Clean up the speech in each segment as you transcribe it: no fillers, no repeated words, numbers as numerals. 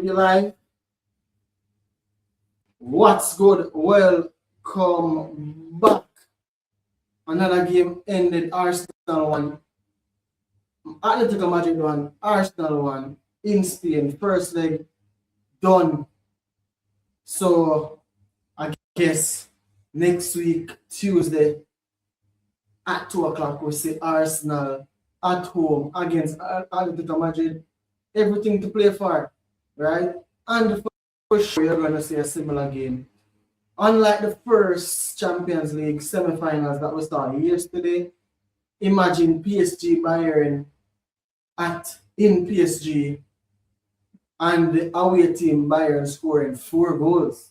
you live. What's good? Welcome back. Another game ended. Arsenal 1, Atletico Madrid 1, Arsenal 1 in Spain. First leg done. So I guess next week, Tuesday at 2 o'clock, we see Arsenal at home against Atletico Madrid. Everything to play for, right? And for sure, you're going to see a similar game. Unlike the first Champions League semi-finals that we saw yesterday, imagine PSG Bayern in PSG and the away team Bayern scoring 4 goals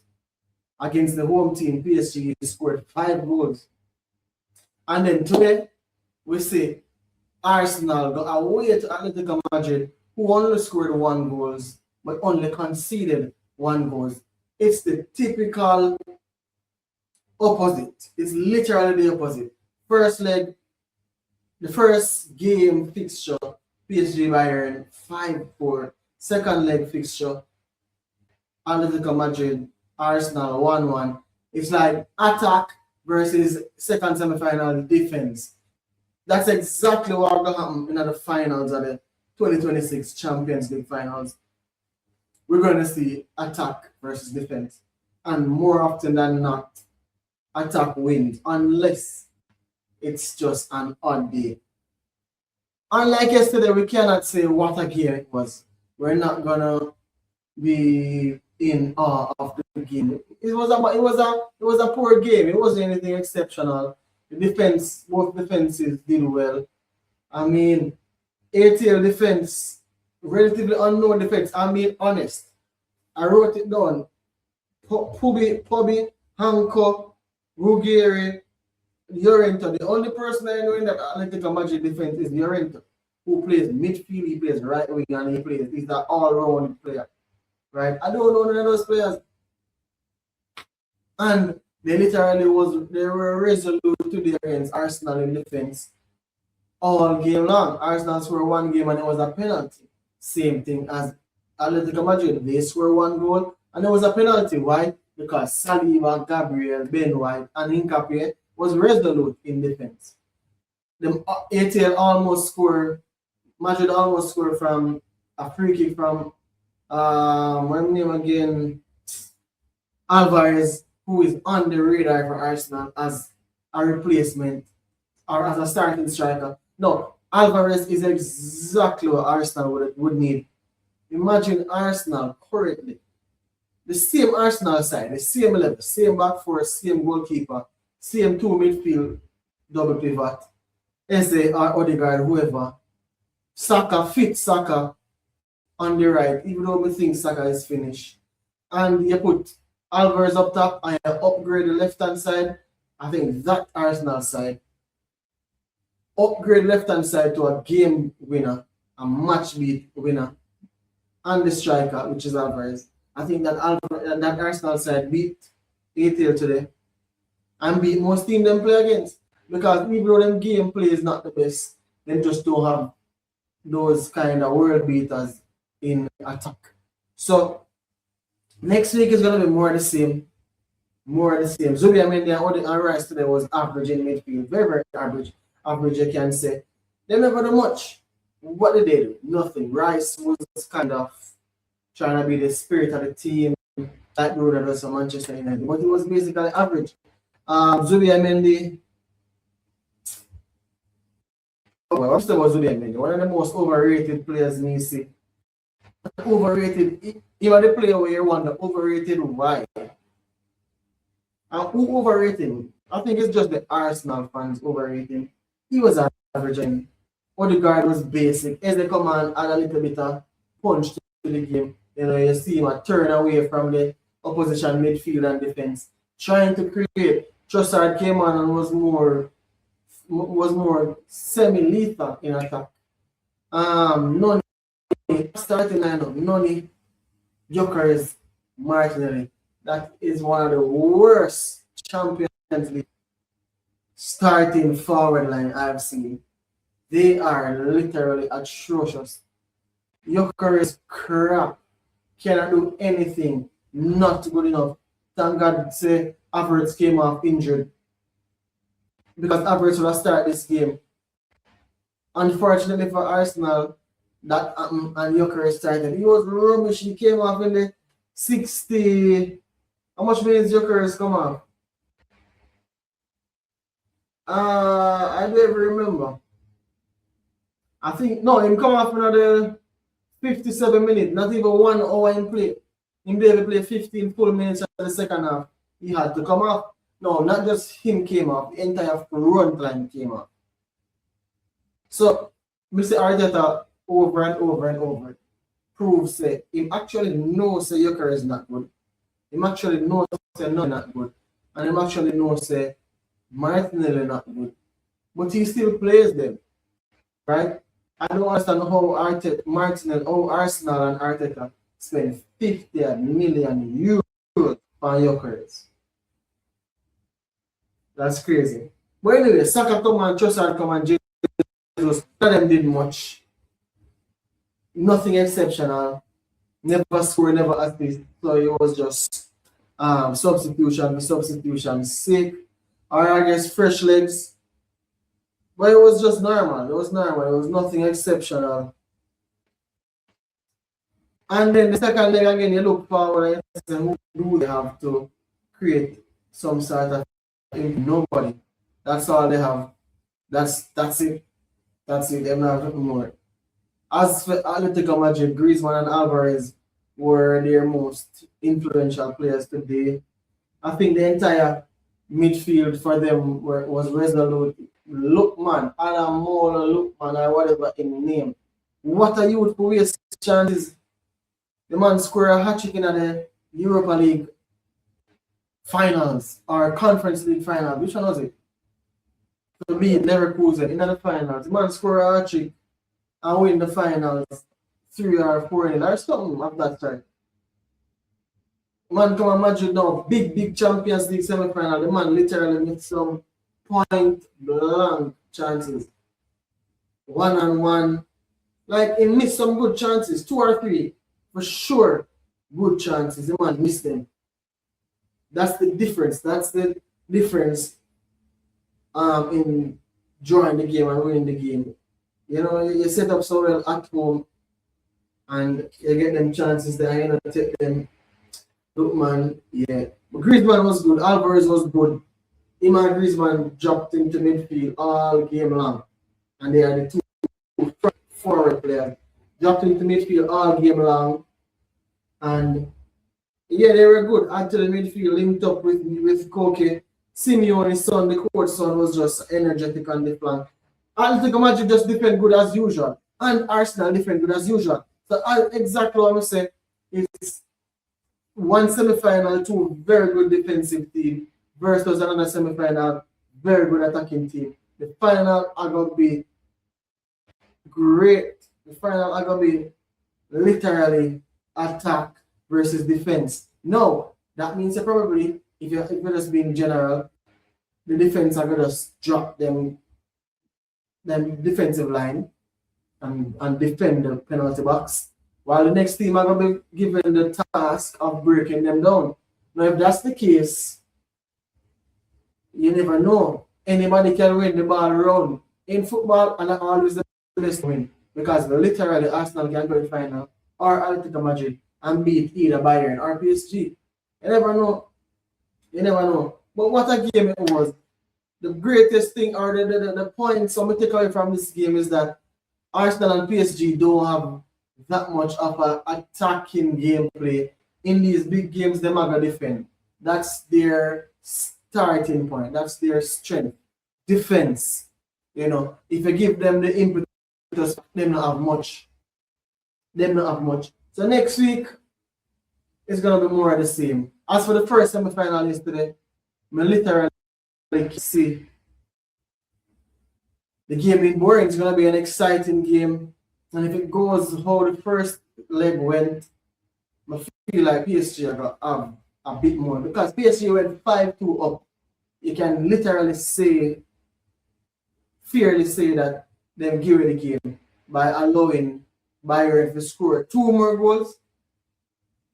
against the home team PSG scored 5 goals. And then today we see Arsenal go away to Atletico Madrid, who only scored 1 goal but only conceded 1 goal. It's the typical opposite. It's literally the opposite. First leg, the first game fixture, PSG Bayern 5-4. Second leg fixture, Atletico Madrid, Arsenal 1-1. It's like attack versus second semi-final defense. That's exactly what will happen in the finals of the 2026 Champions League finals. We're going to see attack versus defense. And more often than not, attack wins, unless it's just an odd day. Unlike yesterday, we cannot say what a game it was. We're not going to be in awe of the game. It was a poor game. It wasn't anything exceptional. Both defenses did well. I mean, ATL defense, relatively unknown defense. I'm being honest. I wrote it down. Pobby, Hanko, Ruggieri, Llorente. The only person I know in that Atletico Madrid defense is Llorente, who plays midfield, he plays right wing, and he's an all-round player. Right? I don't know none of those players. And they were resolute today against Arsenal in defense all game long. Arsenal scored 1 game and it was a penalty. Same thing as Atletico Madrid. They scored 1 goal and it was a penalty. Why? Because Saliba, Gabriel, Ben White, and Hincapié was resolute in defense. The Madrid almost scored from a free kick from what's name again? Alvarez, who is on the radar for Arsenal as a replacement or as a starting striker. No, Alvarez is exactly what Arsenal would need. Imagine Arsenal currently, the same Arsenal side, the same level, same back four, same goalkeeper, same 2 midfield double pivot, Eze or Odegaard, whoever. Saka on the right, even though we think Saka is finished. And you put Alvarez up top and you upgrade the left-hand side. I think that Arsenal side. Upgrade left-hand side to a game winner, a match beat winner. And the striker, which is Alvarez. I think that Arsenal side beat ATL today. And beat most teams them play against. Because even though them gameplay is not the best, they just don't have those kind of world beaters in attack. So next week is going to be more the same. Zubimendi and Rice today was average in midfield. Very, very average. Average, you can say. They never do much. What did they do? Nothing. Rice was kind of trying to be the spirit of the team, like Bruno does for Manchester United. But he was basically average. Zubimendi. Well, I'm still was Zubimendi. One of the most overrated players in see. Overrated. Even the player where you wonder, overrated why? And who overrated him? I think it's just the Arsenal fans overrating. He was average and Odegaard was basic. As they come and add a little bit of punch to the game, you see him turn away from the opposition midfield and defense, trying to create. Trossard came on and was more semi-lethal in attack. None starting lineup, Noni, Gyökeres, Martinelli. That is one of the worst Champions League starting forward line I've seen. They are literally atrocious. Gyökeres crap. cannot do anything. Not good enough. Thank God say Havertz came off injured because Havertz will start this game. Unfortunately for Arsenal, that happened and Joker started. He was rubbish. He came off in the 60. How much minutes Joker has come off? I don't even remember. I think no, him come off another 57 minutes, not even 1 hour in play. Him be able to play 15 full minutes at the second half. He had to come off. No, not just him came off, the entire front line came off. So Mr. Arteta over and over and over proves that him actually knows that Joker is not good. Him actually knows that no not good. And him actually knows that Martinelli not good. But he still plays them. Right? I don't understand how Martinelli, how Arsenal and Arteta spend 50 million euros on Jokers. That's crazy. But anyway, Saka come and Trossard come and Jesus, none of them did much. Nothing exceptional. Never score, never assist. So it was just substitution sick. Or I guess fresh legs. But it was just normal. It was normal. It was nothing exceptional. And then the second leg again, you look forward and say, who do they have to create some sort of nobody. That's all they have. That's it. That's it. They're not nothing more. As for Atletico Madrid, Griezmann and Alvarez were their most influential players today. I think the entire midfield for them was resolute. Lookman, Alamola Lookman, or whatever in name. What a youth who waste chances. The man scored a hat-trick in the Europa League finals or Conference League finals. Which one was it? To beat Leverkusen in the finals. The man scored a hat-trick and win the finals 3 or 4 or something of that time. Man come on Madrid now, big Champions League semi-final. The man literally missed some point blank chances. 1-on-1. Like he missed some good chances, 2 or 3 for sure. Good chances. The man missed them. That's the difference. That's the difference in drawing the game and winning the game. You know, you set up so well at home and you get them chances that you know take them. Look man, yeah. But Griezmann was good, Alvarez was good. Him and Griezmann dropped into midfield all game long. And they are the two forward players. Dropped into midfield all game long. And yeah, they were good. Add to the midfield, linked up with Koke. Simeone's son, the coach son, was just energetic on the flank. Atletico Madrid just defend good as usual. And Arsenal defend good as usual. So exactly what I'm saying is one semi-final, 2 very good defensive team versus another semi-final, very good attacking team. The final are going to be great. The final are going to be literally attack versus defense. No, that means that probably, if you're just being general, the defense are going to just drop them defensive line and defend the penalty box. While the next team are going to be given the task of breaking them down. Now, if that's the case, you never know. Anybody can win the ball around. In football, and always the best win. Because literally, Arsenal can go to the final, or Atletico Madrid, and beat either Bayern or PSG. You never know. You never know. But what a game it was. The greatest thing, or the point some take away from this game is that Arsenal and PSG don't have that much of an attacking gameplay. In these big games, they're going to defend. That's their starting point. That's their strength. Defense. You know, if you give them the impetus, they don't have much. So next week, it's going to be more of the same. As for the first semi-final yesterday, I literally see the game being boring. It's going to be an exciting game. And if it goes how the first leg went, I feel like PSG are going to have a bit more. Because PSG went 5-2 up. You can literally fairly say that they've given the game by allowing Bayern to score 2 more goals.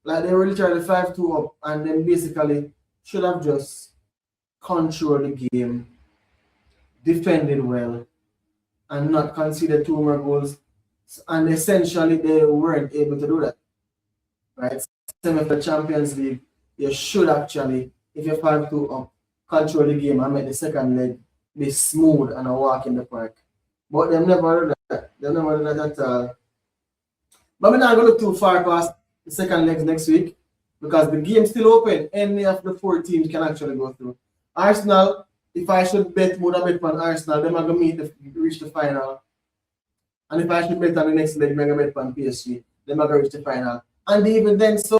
Like they were literally 5-2 up and then basically should have just controlled the game, defended well, and not conceded 2 more goals. And essentially they weren't able to do that. Right? Same with the Champions League, you should actually, if you're 5-2 up, control the game and make the second leg be smooth and a walk in the park. But they never do that. They never do that at all. But we're not going to look too far past the second legs next week because the game's still open. Any of the 4 teams can actually go through. Arsenal, if I should bet, would I bet on Arsenal, they're going to reach the final. And if I should bet on the next leg, I'm going to bet on PSG. They're going to reach the final. And even then, so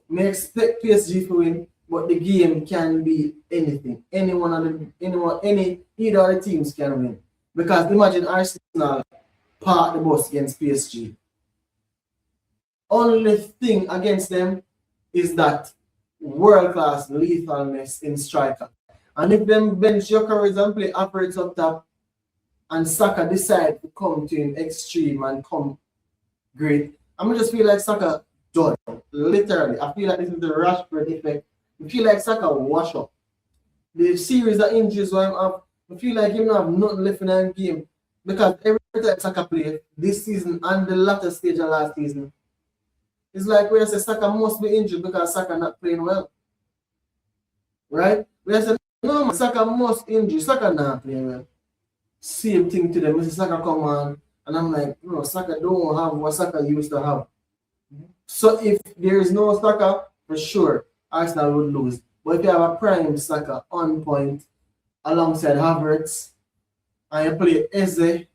may expect PSG to win, but the game can be anything. Either of the teams can win. Because imagine Arsenal park the bus against PSG. Only thing against them is that world-class lethalness in striker. And if them bench Gyökeres and play operates up top, and Saka decide to come to him extreme and come great, I'm just feel like Saka done. Literally. I feel like this is the Rashford effect. I feel like Saka wash up. The series of injuries where I'm up, I feel like him not have nothing left in the game. Because every time Saka play this season and the latter stage of last season, it's like we say Saka must be injured because Saka not playing well. Right? We say, no, Saka must injure. Saka not playing well. Same thing to them. Saka come on, and I'm like, no, Saka don't have what Saka used to have. So if there is no Saka, for sure, Arsenal would lose. But if you have a prime Saka on point alongside Havertz, and you play Eze,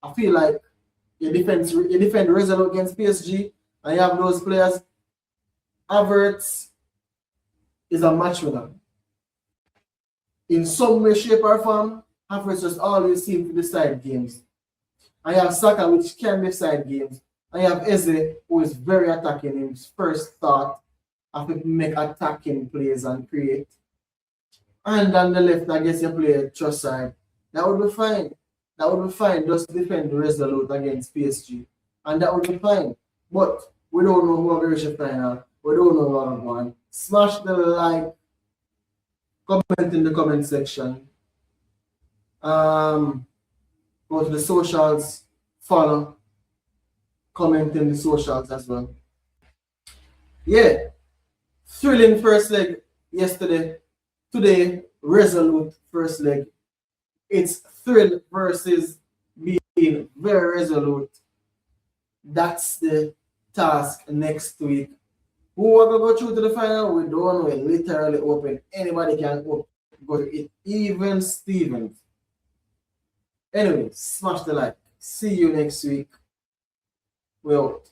I feel like you defend resolute against PSG, and you have those players. Havertz is a match winner. In some way, shape, or form, Havertz just always seems to decide games. And you have Saka, which can decide games. And you have Eze, who is very attacking in his first thought of to make attacking plays and create. And on the left, I guess you play Trossard. That would be fine. That would be fine. Just defend resolute against PSG. And that would be fine. But we don't know who will reach the final. We don't know what I'm going. Smash the like, comment in the comment section. Go to the socials, follow, comment in the socials as well. Yeah, thrilling first leg yesterday. Today, resolute first leg. It's thrill versus being very resolute. That's the task next week. Who will go through to the final? We don't know. We're literally open. Anybody can go to it. Even Stevens. Anyway, smash the like. See you next week. We're out.